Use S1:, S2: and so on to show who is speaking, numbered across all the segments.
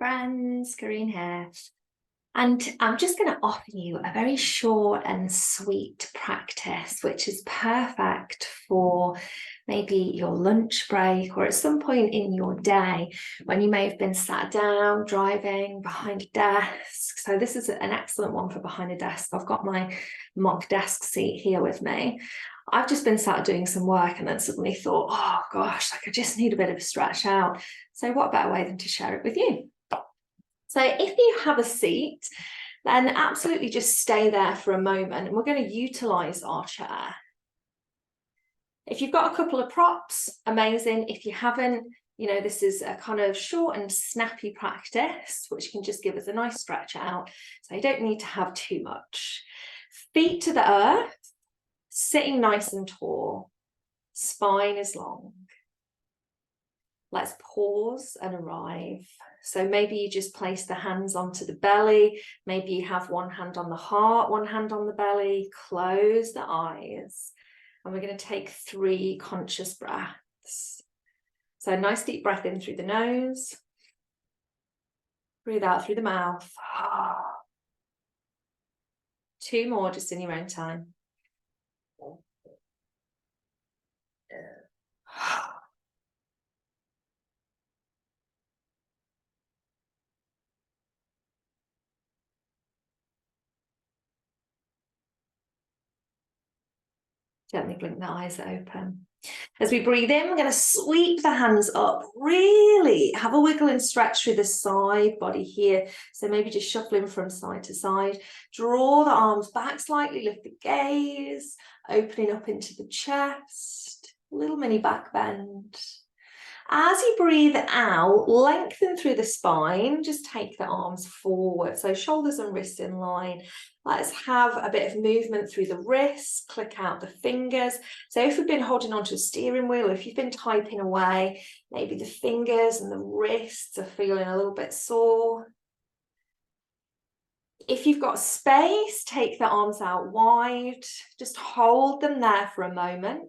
S1: friends, Karine here. And I'm just going to offer you a very short and sweet practice, which is perfect for maybe your lunch break or at some point in your day when you may have been sat down, driving, behind a desk. So this is an excellent one for behind a desk. I've got my mock desk seat here with me. I've just been sat doing some work and then suddenly thought, oh gosh, like I just need a bit of a stretch out. So what better way than to share it with you? So if you have a seat, then absolutely just stay there for a moment and we're going to utilize our chair. If you've got a couple of props, amazing. If you haven't, this is a kind of short and snappy practice, which can just give us a nice stretch out. So you don't need to have too much. Feet to the earth, sitting nice and tall, spine is long. Let's pause and arrive. So maybe you just place the hands onto the belly. Maybe you have one hand on the heart, one hand on the belly. Close the eyes. And we're going to take 3 conscious breaths. So a nice deep breath in through the nose. Breathe out through the mouth. 2 more just in your own time. Gently blink the eyes open. As we breathe in, we're going to sweep the hands up. Really have a wiggle and stretch through the side body here. So maybe just shuffling from side to side. Draw the arms back slightly, lift the gaze, opening up into the chest. A little mini back bend. As you breathe out, lengthen through the spine, just take the arms forward. So shoulders and wrists in line. Let's have a bit of movement through the wrists, click out the fingers. So if you've been holding onto a steering wheel, if you've been typing away, maybe the fingers and the wrists are feeling a little bit sore. If you've got space, take the arms out wide. Just hold them there for a moment.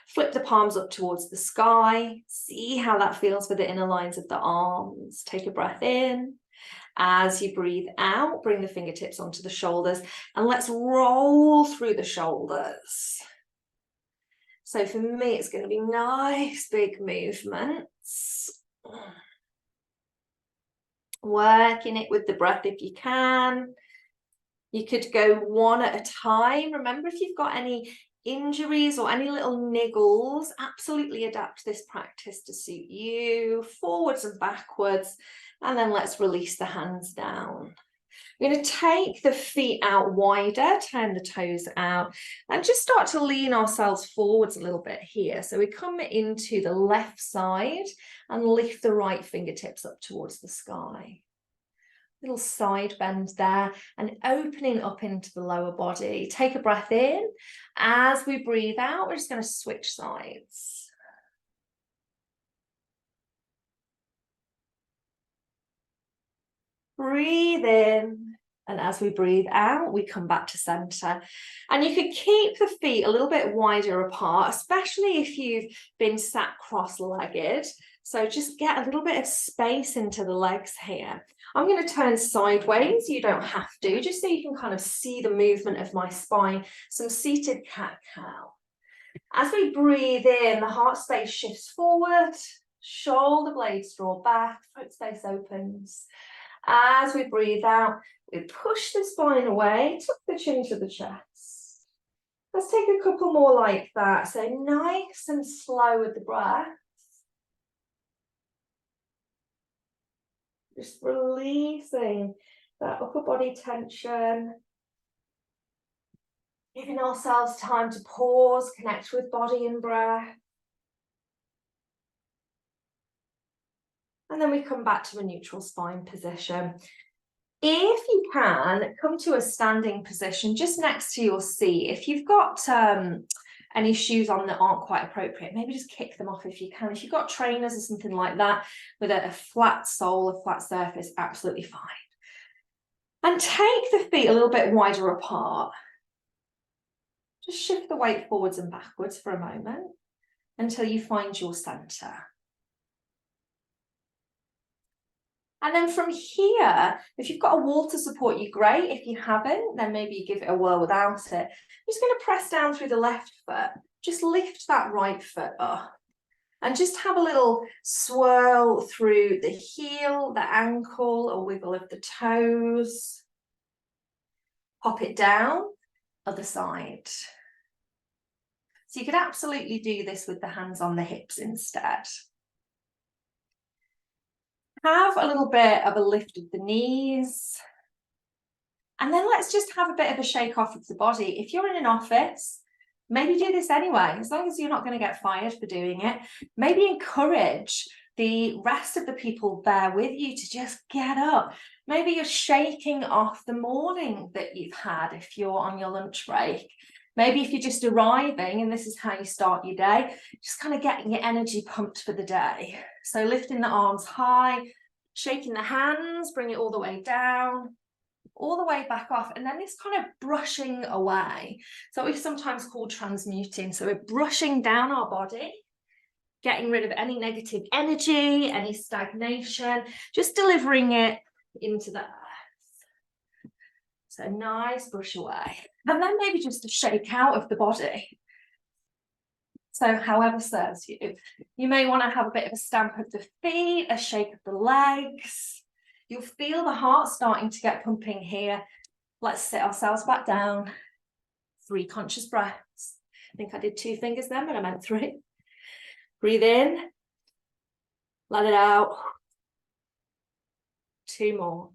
S1: Flip the palms up towards the sky. See how that feels for the inner lines of the arms. Take a breath in. As you breathe out, bring the fingertips onto the shoulders and let's roll through the shoulders. So for me, it's going to be nice big movements. Working it with the breath if you can. You could go one at a time. Remember, if you've got any injuries or any little niggles, absolutely adapt this practice to suit you. Forwards and backwards, and then let's release the hands down. We're going to take the feet out wider, turn the toes out, and just start to lean ourselves forwards a little bit here. So we come into the left side and lift the right fingertips up towards the sky. Little side bend there and opening up into the lower body. Take a breath in. As we breathe out, we're just going to switch sides. Breathe in. And as we breathe out, we come back to center. And you could keep the feet a little bit wider apart, especially if you've been sat cross-legged. So just get a little bit of space into the legs here. I'm going to turn sideways. You don't have to, just so you can kind of see the movement of my spine. Some seated cat-cow. As we breathe in, the heart space shifts forward, shoulder blades draw back, throat space opens. As we breathe out, we push the spine away, tuck the chin to the chest. Let's take a couple more like that. So nice and slow with the breath. Just releasing that upper body tension. Giving ourselves time to pause, connect with body and breath. And then we come back to a neutral spine position. If you can, come to a standing position just next to your seat. If you've got any shoes on that aren't quite appropriate, maybe just kick them off if you can. If you've got trainers or something like that with a flat sole, a flat surface, absolutely fine. And take the feet a little bit wider apart. Just shift the weight forwards and backwards for a moment until you find your center. And then from here, if you've got a wall to support you, great. If you haven't, then maybe you give it a whirl without it. I'm just going to press down through the left foot. Just lift that right foot up. And just have a little swirl through the heel, the ankle, a wiggle of the toes. Pop it down, other side. So you could absolutely do this with the hands on the hips instead. Have a little bit of a lift of the knees. And then let's just have a bit of a shake off of the body. If you're in an office, maybe do this anyway, as long as you're not going to get fired for doing it. Maybe encourage the rest of the people there with you to just get up. Maybe you're shaking off the morning that you've had if you're on your lunch break. Maybe if you're just arriving and this is how you start your day, just kind of getting your energy pumped for the day. So lifting the arms high, shaking the hands, bring it all the way down, all the way back off, and then this kind of brushing away. So we sometimes call transmuting. So we're brushing down our body, getting rid of any negative energy, any stagnation, just delivering it into the earth. So nice brush away. And then maybe just a shake out of the body. So however serves you. You may want to have a bit of a stamp of the feet, a shake of the legs. You'll feel the heart starting to get pumping here. Let's sit ourselves back down. 3 conscious breaths. I think I did 2 fingers then, but I meant 3. Breathe in. Let it out. 2 more.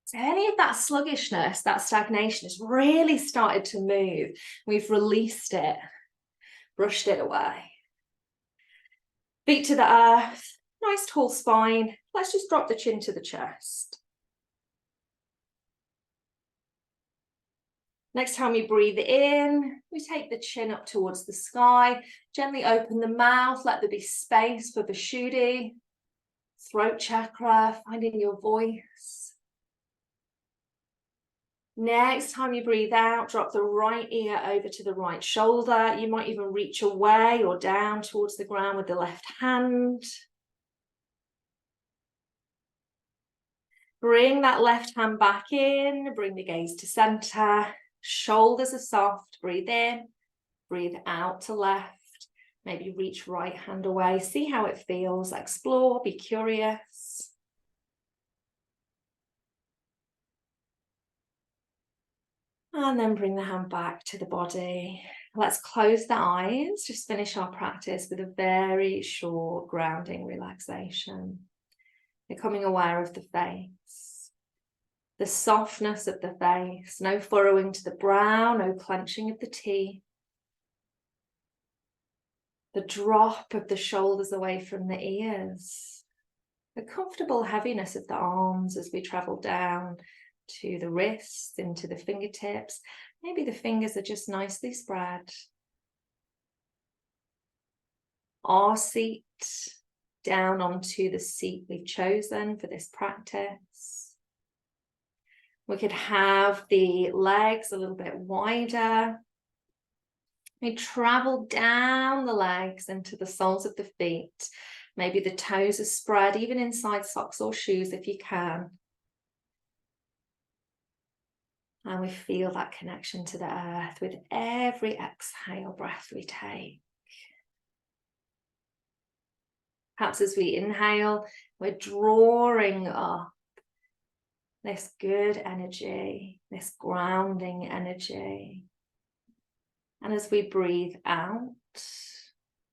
S1: So any of that sluggishness, that stagnation has really started to move. We've released it, brushed it away. Feet to the earth, nice tall spine. Let's just drop the chin to the chest. Next time we breathe in, we take the chin up towards the sky. Gently open the mouth, let there be space for Vishuddhi, throat chakra, finding your voice. Next time you breathe out, drop the right ear over to the right shoulder. You might even reach away or down towards the ground with the left hand. Bring that left hand back in, bring the gaze to center. Shoulders are soft, breathe in, breathe out to left. Maybe reach right hand away, see how it feels, explore, be curious. And then bring the hand back to the body. Let's close the eyes, just finish our practice with a very short grounding relaxation. Becoming aware of the face, the softness of the face, no furrowing to the brow, no clenching of the teeth. The drop of the shoulders away from the ears. The comfortable heaviness of the arms as we travel down to the wrists, into the fingertips. Maybe the fingers are just nicely spread. Our seat down onto the seat we've chosen for this practice. We could have the legs a little bit wider. We travel down the legs into the soles of the feet. Maybe the toes are spread, even inside socks or shoes if you can. And we feel that connection to the earth with every exhale breath we take. Perhaps as we inhale, we're drawing up this good energy, this grounding energy. And as we breathe out,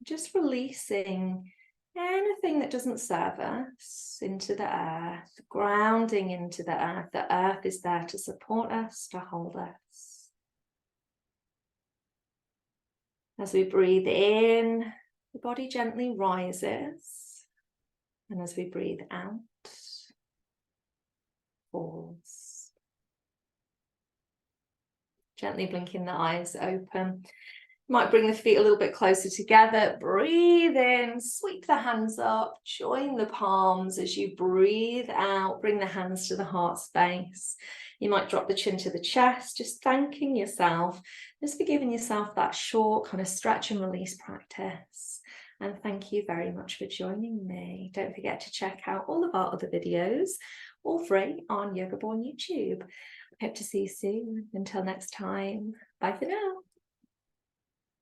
S1: just releasing anything that doesn't serve us into the earth, grounding into the earth. The earth is there to support us, to hold us. As we breathe in, the body gently rises. And as we breathe out, falls. Gently blinking the eyes open. Might bring the feet a little bit closer together. Breathe in, sweep the hands up, join the palms as you breathe out. Bring the hands to the heart space. You might drop the chin to the chest, just thanking yourself, just for giving yourself that short kind of stretch and release practice. And thank you very much for joining me. Don't forget to check out all of our other videos, all free on Yoga Borne YouTube. I hope to see you soon. Until next time, bye for now.